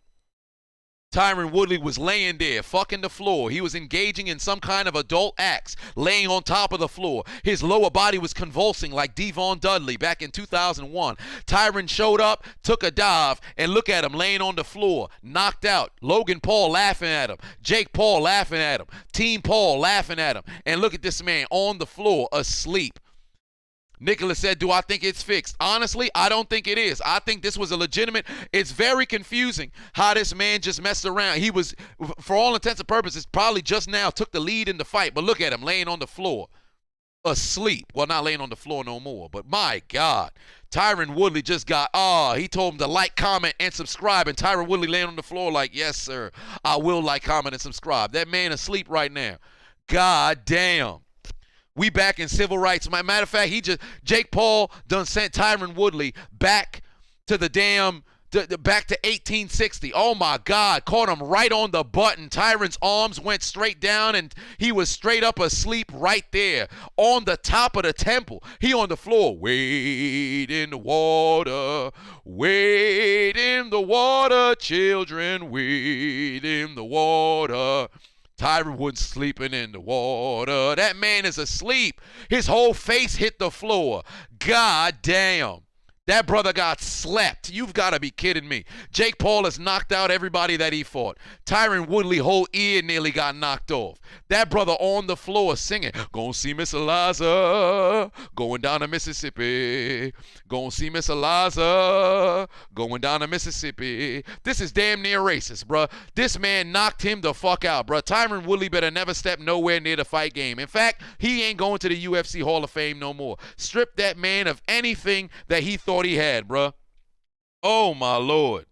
Tyron Woodley was laying there, fucking the floor. He was engaging in some kind of adult acts, laying on top of the floor. His lower body was convulsing like Devon Dudley back in 2001. Tyron showed up, took a dive, and look at him laying on the floor, knocked out. Logan Paul laughing at him. Jake Paul laughing at him. Team Paul laughing at him. And look at this man on the floor, asleep. Nicholas said, do I think it's fixed? Honestly, I don't think it is. I think this was a legitimate. It's very confusing how this man just messed around. He was, for all intents and purposes, probably just now took the lead in the fight. But look at him laying on the floor, asleep. Well, not laying on the floor no more. But my God, Tyron Woodley just got, he told him to like, comment, and subscribe. And Tyron Woodley laying on the floor like, yes, sir, I will like, comment, and subscribe. That man asleep right now. God damn. We back in civil rights. Matter of fact, Jake Paul done sent Tyron Woodley back to the damn, back to 1860. Oh my God, caught him right on the button. Tyron's arms went straight down and he was straight up asleep right there on the top of the temple. He on the floor. Wade in the water, wade in the water, children, wade in the water. Tyron Woodley sleeping in the water. That man is asleep. His whole face hit the floor. God damn. That brother got slept. You've got to be kidding me. Jake Paul has knocked out everybody that he fought. Tyron Woodley whole ear nearly got knocked off. That brother on the floor singing, gonna see Miss Eliza, going down to Mississippi. Gonna see Miss Eliza, going down to Mississippi. This is damn near racist, bruh. This man knocked him the fuck out, bruh. Tyron Woodley better never step nowhere near the fight game. In fact, he ain't going to the UFC Hall of Fame no more. Strip that man of anything that he thought he had, bruh. Oh my Lord.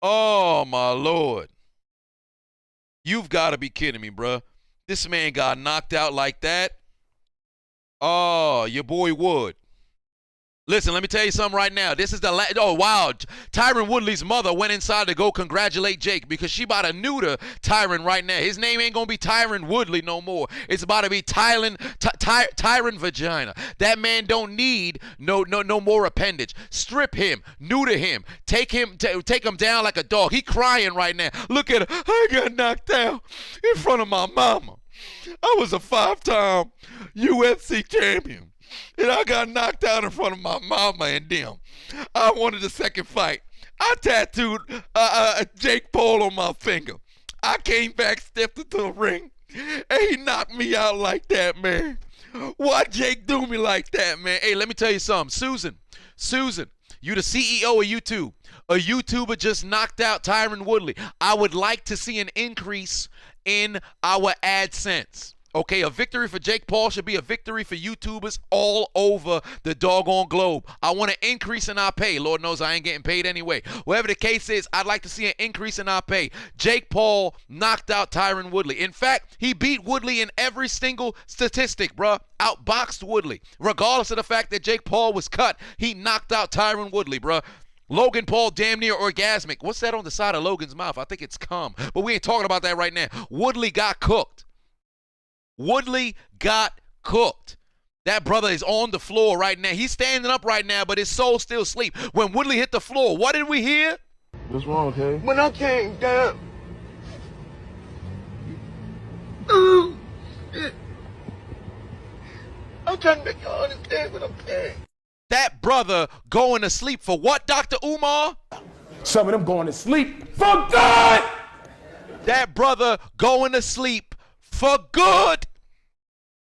Oh my Lord. You've got to be kidding me, bruh. This man got knocked out like that. Oh, your boy Wood. Listen, let me tell you something right now. This is the last. Oh, wow. Tyron Woodley's mother went inside to go congratulate Jake because she about to neuter Tyron right now. His name ain't going to be Tyron Woodley no more. It's about to be Tyron Vagina. That man don't need no more appendage. Strip him. Neuter him. Take him down like a dog. He crying right now. Look at her. I got knocked out in front of my mama. I was a 5-time UFC champion. And I got knocked out in front of my mama and them. I wanted a second fight. I tattooed Jake Paul on my finger. I came back, stepped into the ring, and he knocked me out like that, man. Why Jake do me like that, man? Hey, let me tell you something. Susan, you the CEO of YouTube. A YouTuber just knocked out Tyron Woodley. I would like to see an increase in our AdSense. Okay, a victory for Jake Paul should be a victory for YouTubers all over the doggone globe. I want an increase in our pay. Lord knows I ain't getting paid anyway. Whatever the case is, I'd like to see an increase in our pay. Jake Paul knocked out Tyron Woodley. In fact, he beat Woodley in every single statistic, bruh. Outboxed Woodley. Regardless of the fact that Jake Paul was cut, he knocked out Tyron Woodley, bruh. Logan Paul damn near orgasmic. What's that on the side of Logan's mouth? I think it's cum. But we ain't talking about that right now. Woodley got cooked. Woodley got cooked. That brother is on the floor right now. He's standing up right now, but his soul's still asleep. When Woodley hit the floor, what did we hear? What's wrong, Kay? When I came down, I'm trying to make you understand what I'm saying. That brother going to sleep for what, Dr. Umar? Some of them going to sleep for good. That brother going to sleep for good.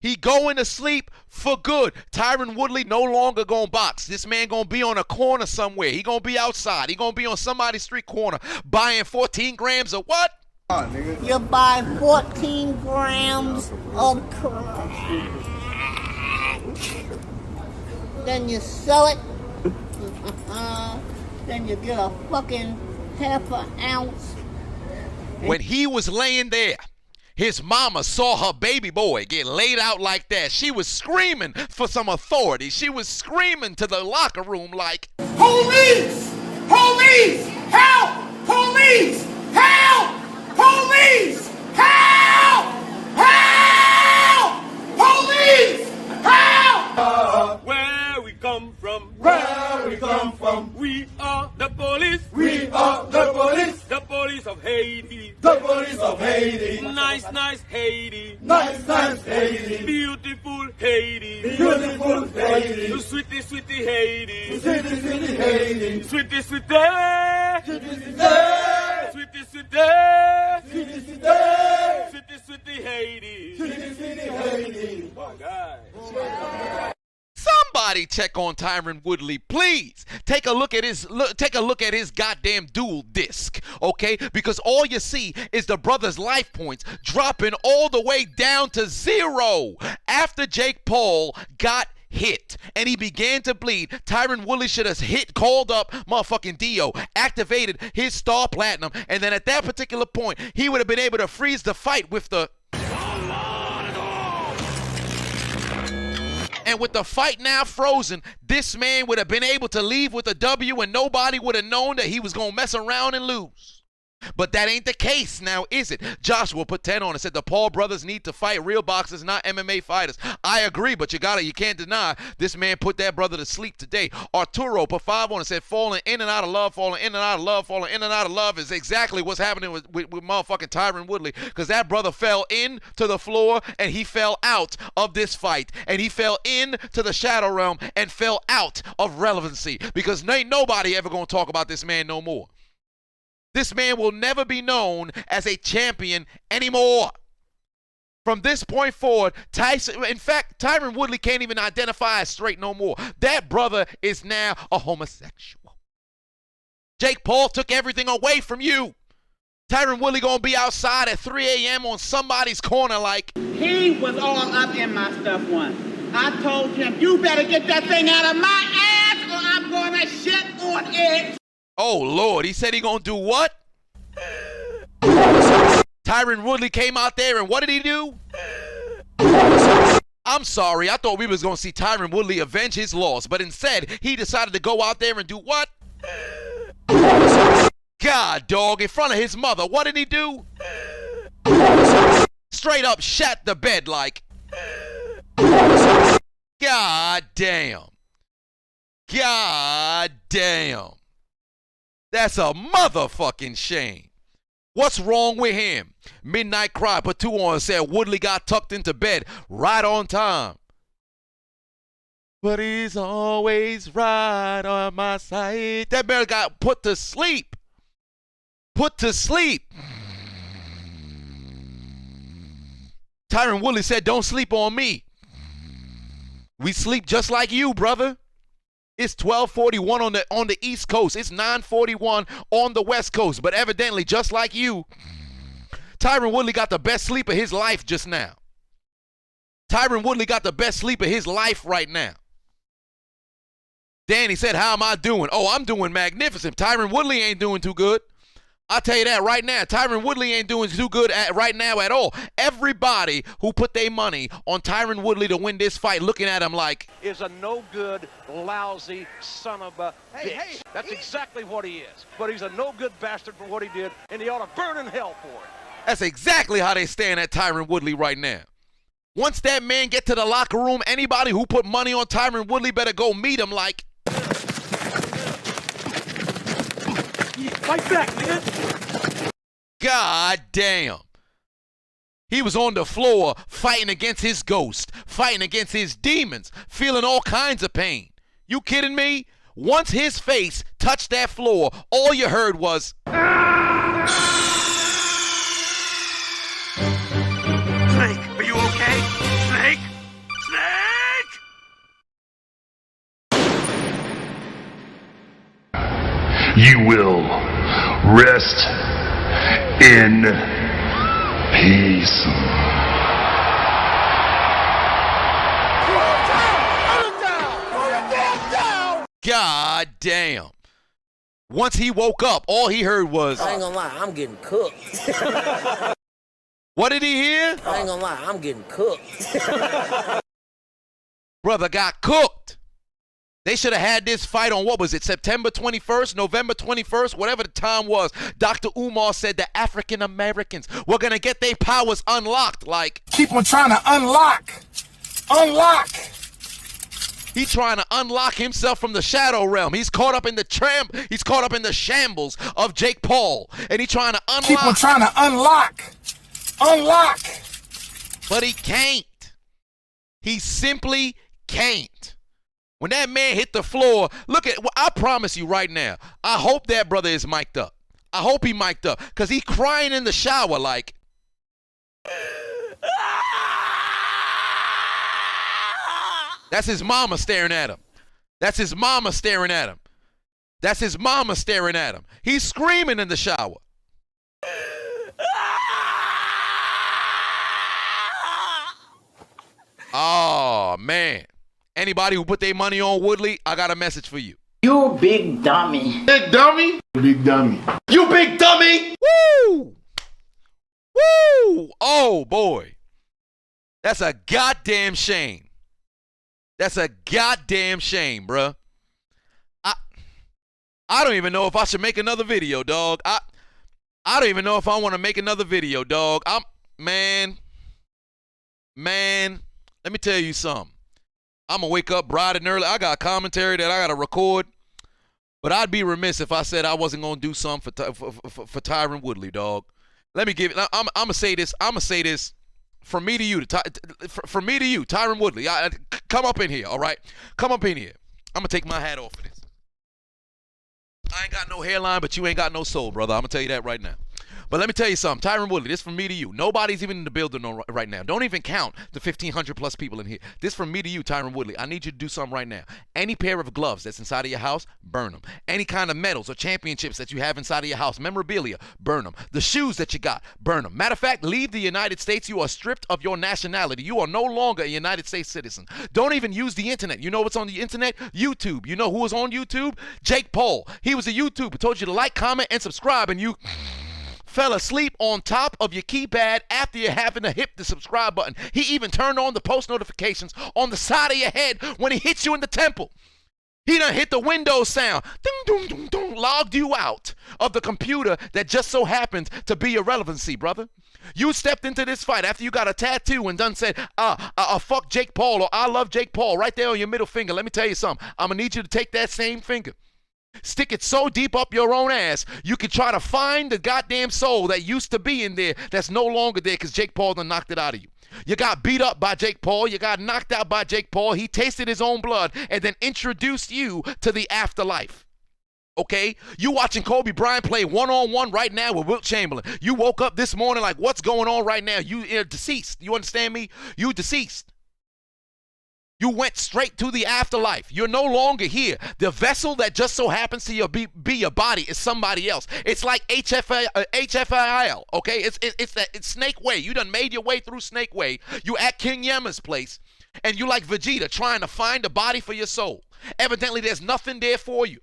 He going to sleep for good. Tyron Woodley no longer gonna box. This man gonna be on a corner somewhere. He gonna be outside. He gonna be on somebody's street corner buying 14 grams of what? You buy 14 grams of crack. Then you sell it. Then you get a fucking half an ounce. When he was laying there, his mama saw her baby boy get laid out like that. She was screaming for some authority. She was screaming to the locker room like, Police! Police! Help! Police! Help! Police! Help! Help! Police! Help! Where we come from, Where we come from, we are the police, we are the police of Haiti. police of Haiti. Nice, nice Haiti, Nice, nice Haiti, beautiful Haiti, beautiful Haiti, sweetie, sweetie Haiti, city, city Haiti, sweetie, sweetie, city, city, sweetie, sweetie, city, city, sweetie, sweetie Haiti. city, city Haiti. Oh, God. somebody check on Tyron Woodley, please. Take a look at his goddamn dual disc, okay? Because all you see is the brother's life points dropping all the way down to 0 after Jake Paul got hit and he began to bleed. Tyron Woodley should have called up motherfucking Dio, activated his star platinum, and then at that particular point he would have been able to freeze the fight with the and with the fight now frozen, this man would have been able to leave with a W and nobody would have known that he was going to mess around and lose. But that ain't the case now, is it? Joshua put 10 on it, said the Paul brothers need to fight real boxers, not MMA fighters. I agree, but you can't deny this man put that brother to sleep today. Arturo put 5 on it, said falling in and out of love, falling in and out of love, falling in and out of love is exactly what's happening with motherfucking Tyron Woodley, because that brother fell into the floor and he fell out of this fight, and he fell into the shadow realm and fell out of relevancy, because ain't nobody ever gonna talk about this man no more. This man will never be known as a champion anymore. From this point forward, Tyron Woodley can't even identify as straight no more. That brother is now a homosexual. Jake Paul took everything away from you. Tyron Woodley gonna be outside at 3 a.m. on somebody's corner like. He was all up in my stuff once. I told him, you better get that thing out of my ass or I'm gonna shit on it. Oh, Lord, he said he gonna do what? Tyron Woodley came out there and what did he do? I'm sorry, I thought we was gonna see Tyron Woodley avenge his loss, but instead, he decided to go out there and do what? God, dog, in front of his mother, what did he do? Straight up shat the bed like. God damn. God damn. That's a motherfucking shame. What's wrong with him? Midnight Cry put 2 on and said Woodley got tucked into bed right on time. But he's always right on my side. That man got put to sleep. Put to sleep. Tyron Woodley said, don't sleep on me. We sleep just like you, brother. It's 12:41 on the East Coast. It's 9:41 on the West Coast. But evidently, just like you, Tyron Woodley got the best sleep of his life just now. Tyron Woodley got the best sleep of his life right now. Danny said, how am I doing? Oh, I'm doing magnificent. Tyron Woodley ain't doing too good. I'll tell you that right now. Tyron Woodley ain't doing too good right now at all. Everybody who put their money on Tyron Woodley to win this fight looking at him like is a no-good, lousy son of a bitch. That's exactly what he is. But he's a no-good bastard for what he did, and he ought to burn in hell for it. That's exactly how they stand at Tyron Woodley right now. Once that man get to the locker room, anybody who put money on Tyron Woodley better go meet him like. Fight back, man. God damn. He was on the floor fighting against his ghost, fighting against his demons, feeling all kinds of pain. You kidding me? Once his face touched that floor, all you heard was Snake, are you okay? Snake? Snake! You will rest in peace. God damn. Once he woke up, all he heard was I ain't gonna lie, I'm getting cooked. What did he hear? I ain't gonna lie, I'm getting cooked. Brother got cooked. They should have had this fight on, what was it, September 21st, November 21st, whatever the time was. Dr. Umar said the African Americans were going to get their powers unlocked. Like, Keep on trying to unlock. he trying to unlock himself from the shadow realm. He's caught up in the shambles of Jake Paul. And he trying to unlock. Keep on trying to unlock. But he can't. He simply can't. When that man hit the floor, look at, I promise you right now, I hope that brother is mic'd up. I hope he mic'd up, because he crying in the shower like. That's his mama staring at him. That's his mama staring at him. That's his mama staring at him. He's screaming in the shower. Oh, man. Anybody who put their money on Woodley, I got a message for you. You big dummy. Big dummy? Big dummy. You big dummy! Woo! Woo! Oh, boy. That's a goddamn shame. That's a goddamn shame, bruh. I don't even know if I should make another video, dog. I don't even know if I want to make another video, dog. Man, let me tell you something. I'm going to wake up bright and early. I got commentary that I got to record. But I'd be remiss if I said I wasn't going to do something for Tyron Woodley, dog. Let me give it. I'm going to say this. I'm going to say this from me to you. From me to you, Tyron Woodley. Come up in here, all right? Come up in here. I'm going to take my hat off for this. I ain't got no hairline, but you ain't got no soul, brother. I'm going to tell you that right now. But let me tell you something. Tyron Woodley, this from me to you. Nobody's even in the building right now. Don't even count the 1,500 plus people in here. This from me to you, Tyron Woodley. I need you to do something right now. Any pair of gloves that's inside of your house, burn them. Any kind of medals or championships that you have inside of your house, memorabilia, burn them. The shoes that you got, burn them. Matter of fact, leave the United States. You are stripped of your nationality. You are no longer a United States citizen. Don't even use the internet. You know what's on the internet? YouTube. You know who was on YouTube? Jake Paul. He was a YouTuber. Told you to like, comment, and subscribe, and you fell asleep on top of your keypad after you having to hit the subscribe button. He even turned on the post notifications on the side of your head when he hits you in the temple. He done hit the Windows sound. Ding, ding, ding, ding, logged you out of the computer that just so happens to be irrelevancy, brother. You stepped into this fight after you got a tattoo and done said, fuck Jake Paul, or I love Jake Paul right there on your middle finger. Let me tell you something. I'm going to need you to take that same finger. Stick it so deep up your own ass, you can try to find the goddamn soul that used to be in there that's no longer there because Jake Paul done knocked it out of you. You got beat up by Jake Paul. You got knocked out by Jake Paul. He tasted his own blood and then introduced you to the afterlife. Okay? You watching Kobe Bryant play one-on-one right now with Wilt Chamberlain. You woke up this morning like, what's going on right now? You're deceased. You understand me? You deceased. You went straight to the afterlife. You're no longer here. The vessel that just so happens to be your body is somebody else. It's like HFIL, okay? It's Snake Way. You done made your way through Snake Way. You at King Yama's place, and you like Vegeta trying to find a body for your soul. Evidently, there's nothing there for you.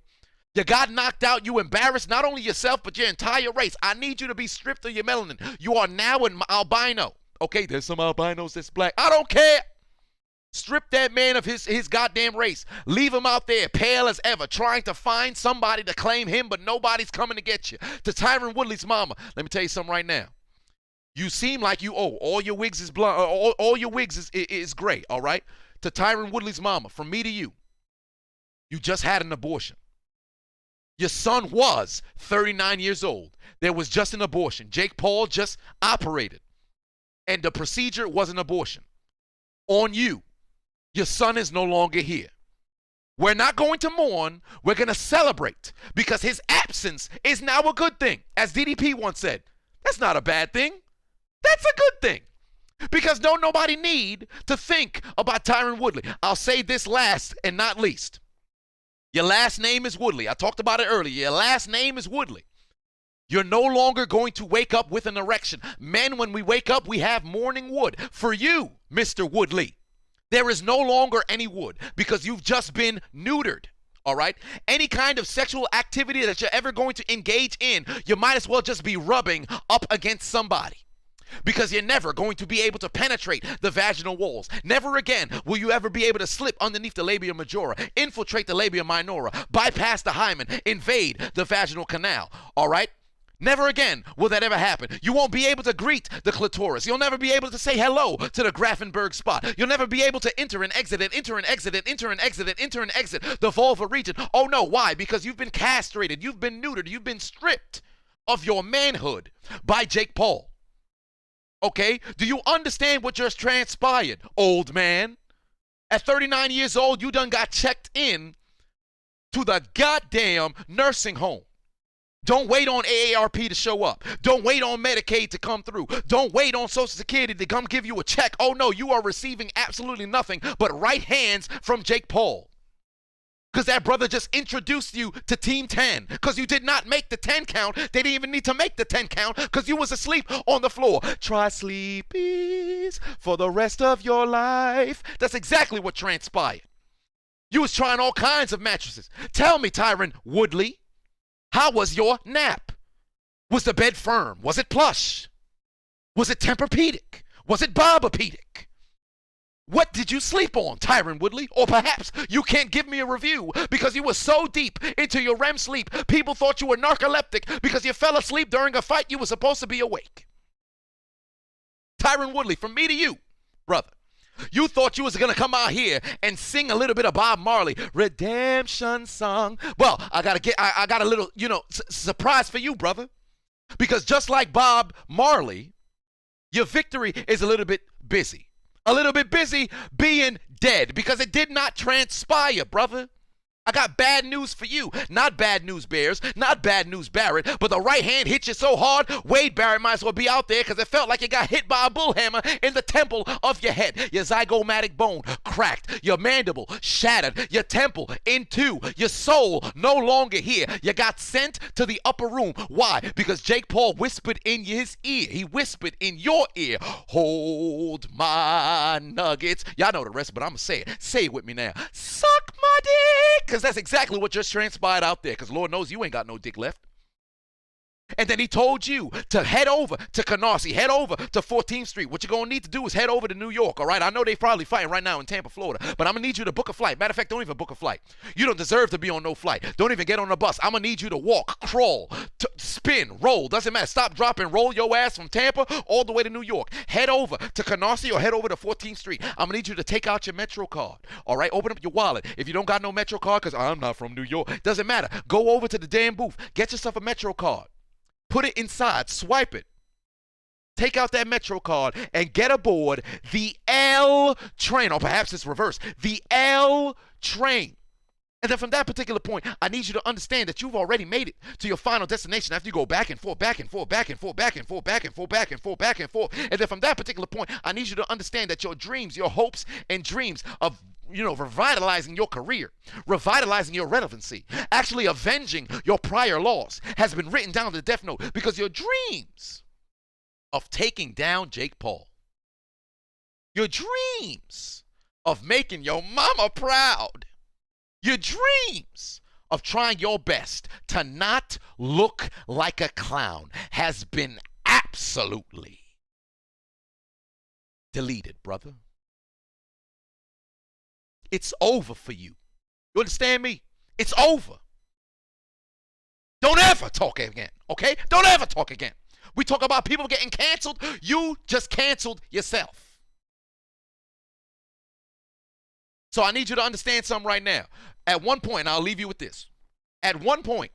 You got knocked out. You embarrassed not only yourself, but your entire race. I need you to be stripped of your melanin. You are now an albino. Okay, there's some albinos that's black. I don't care. Strip that man of his goddamn race. Leave him out there, pale as ever, trying to find somebody to claim him, but nobody's coming to get you. To Tyron Woodley's mama, let me tell you something right now. You seem like you owe. All your wigs is blonde. All your wigs is gray, all right? To Tyron Woodley's mama, from me to you, you just had an abortion. Your son was 39 years old. There was just an abortion. Jake Paul just operated, and the procedure was an abortion. On you. Your son is no longer here. We're not going to mourn. We're going to celebrate because his absence is now a good thing. As DDP once said, that's not a bad thing. That's a good thing. Because don't nobody need to think about Tyron Woodley. I'll say this last and not least. Your last name is Woodley. I talked about it earlier. Your last name is Woodley. You're no longer going to wake up with an erection. Men, when we wake up, we have morning wood. For you, Mr. Woodley, there is no longer any wood because you've just been neutered, all right? Any kind of sexual activity that you're ever going to engage in, you might as well just be rubbing up against somebody because you're never going to be able to penetrate the vaginal walls. Never again will you ever be able to slip underneath the labia majora, infiltrate the labia minora, bypass the hymen, invade the vaginal canal, all right? Never again will that ever happen. You won't be able to greet the clitoris. You'll never be able to say hello to the Grafenberg spot. You'll never be able to enter and exit and enter and exit and enter and exit and enter and exit the vulva region. Oh no, why? Because you've been castrated, you've been neutered, you've been stripped of your manhood by Jake Paul. Okay? Do you understand what just transpired, old man? At 39 years old, you done got checked in to the goddamn nursing home. Don't wait on AARP to show up. Don't wait on Medicaid to come through. Don't wait on Social Security to come give you a check. Oh no, you are receiving absolutely nothing but right hands from Jake Paul. Because that brother just introduced you to Team 10. Because you did not make the 10 count. They didn't even need to make the 10 count because you was asleep on the floor. Try sleepies for the rest of your life. That's exactly what transpired. You was trying all kinds of mattresses. Tell me, Tyron Woodley, how was your nap? Was the bed firm? Was it plush? Was it Tempur-Pedic? Was it Bob-a-Pedic? What did you sleep on, Tyron Woodley? Or perhaps you can't give me a review because you were so deep into your REM sleep, people thought you were narcoleptic because you fell asleep during a fight you were supposed to be awake. Tyron Woodley, from me to you, brother, you thought you was going to come out here and sing a little bit of Bob Marley, Redemption Song. Well, I got a little, surprise for you, brother. Because just like Bob Marley, your victory is a little bit busy. A little bit busy being dead because it did not transpire, brother. I got bad news for you. Not bad news, Bears. Not bad news, Barrett. But the right hand hit you so hard, Wade Barrett might as well be out there because it felt like you got hit by a bullhammer in the temple of your head. Your zygomatic bone cracked. Your mandible shattered. Your temple in two. Your soul no longer here. You got sent to the upper room. Why? Because Jake Paul whispered in his ear. He whispered in your ear, hold my nuggets. Y'all know the rest, but I'm going to say it. Say it with me now. Suck my dick. Because that's exactly what just transpired out there. Because Lord knows you ain't got no dick left. And then he told you to head over to Canarsie, head over to 14th Street. What you're going to need to do is head over to New York, all right? I know they're probably fighting right now in Tampa, Florida, but I'm going to need you to book a flight. Matter of fact, don't even book a flight. You don't deserve to be on no flight. Don't even get on a bus. I'm going to need you to walk, crawl, spin, roll. Doesn't matter. Stop, drop, and roll your ass from Tampa all the way to New York. Head over to Canarsie or head over to 14th Street. I'm going to need you to take out your Metro card, all right? Open up your wallet. If you don't got no Metro card, because I'm not from New York, doesn't matter. Go over to the damn booth. Get yourself a Metro card. Put it inside, swipe it, take out that Metro card, and get aboard the L train, or perhaps it's reverse, the L train. And then from that particular point, I need you to understand that you've already made it to your final destination after you go back and forth, back and forth, back and forth, back and forth, back and forth, back and forth, back and forth. And then from that particular point, I need you to understand that your dreams, your hopes and dreams of revitalizing your career, revitalizing your relevancy, actually avenging your prior loss has been written down to the death note because your dreams of taking down Jake Paul, your dreams of making your mama proud, your dreams of trying your best to not look like a clown has been absolutely deleted, brother. It's over for you. You understand me? It's over. Don't ever talk again, okay? Don't ever talk again. We talk about people getting canceled. You just canceled yourself. So I need you to understand something right now. At one point, and I'll leave you with this. At one point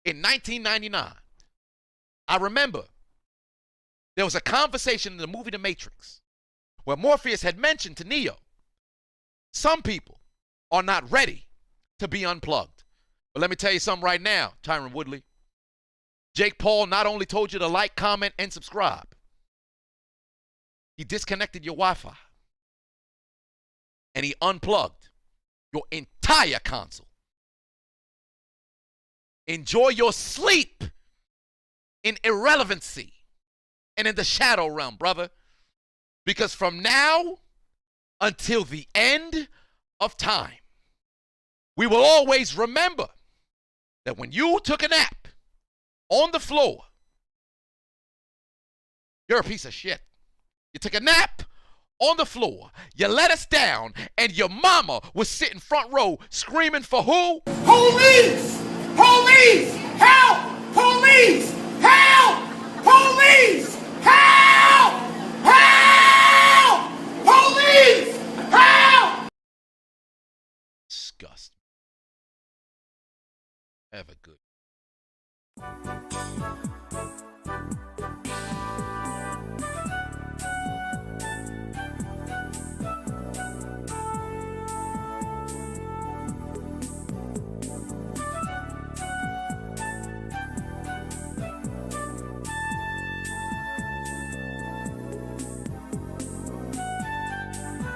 in 1999, I remember there was a conversation in the movie The Matrix where Morpheus had mentioned to Neo, some people are not ready to be unplugged. But let me tell you something right now, Tyron Woodley. Jake Paul not only told you to like, comment, and subscribe, he disconnected your Wi-Fi. And he unplugged your entire console. Enjoy your sleep in irrelevancy and in the shadow realm, brother. Because from now until the end of time, we will always remember that when you took a nap on the floor, you're a piece of shit. You took a nap on the floor, you let us down, and your mama was sitting front row screaming for who? Police! Police! Help! Police! Help! Police! Help! Help! Police! Help! Disgust. Have a good.